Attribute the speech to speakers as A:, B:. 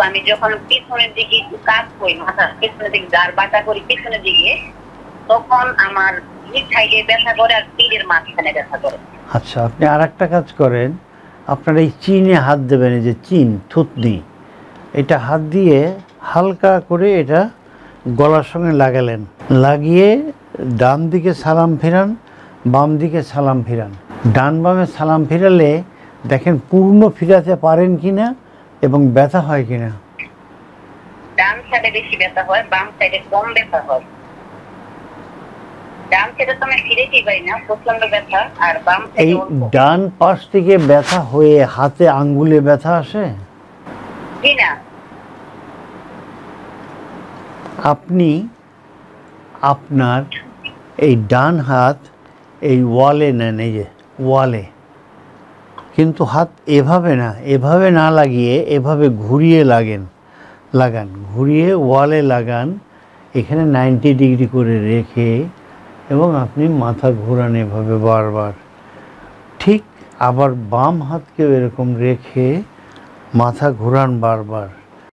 A: আমি যখন পিছনের দিকে একটু কাজ করি, মাথা পিছনের দিকে গার বাটা করি পিছনের দিকে, তখন আমার দুই সাইডে ব্যথা করে আর পিঠের মাঝখানে ব্যথা করে।
B: আচ্ছা, আপনি আর একটা কাজ করেন, আপনার এই চিনে হাত দেবেন, এই যে চিন থুতনি, এটা হাত দিয়ে হালকা করে এটা গলার সঙ্গে লাগালেন, লাগিয়ে ডান দিকে সালাম ফেরান, বাম দিকে সালাম ফেরান। ডান বামে সালাম ফেরালে দেখেন পূর্ণ ফিরাতে পারেন কিনা এবং ব্যথা হয় কিনা।
A: ডান সাইডে বেশি ব্যথা হয়, বাম সাইডে কম ব্যথা হয়। ডান সাইডে তো আমি ফিরেতেই পারি না, প্রচন্ড ব্যথা, আর বাম
B: এই
A: সাইডে
B: ডান পাশ থেকে ব্যথা হয়ে হাতে আঙ্গুলে ব্যথা আসে?
A: জি না।
B: আপনি আপনার এই ডান হাত এই ওয়ালে নেন, এই যে ওয়ালে, কিন্তু হাত এভাবে না লাগিয়ে এভাবে ঘুরিয়ে লাগান, ঘুরিয়ে ওয়ালে লাগান, এখানে 90 ডিগ্রি করে রেখে, এবং আপনি মাথা ঘোরান এভাবে বারবার। ঠিক আবার বাম হাতকেও এরকম রেখে মাথা ঘোরান বারবার।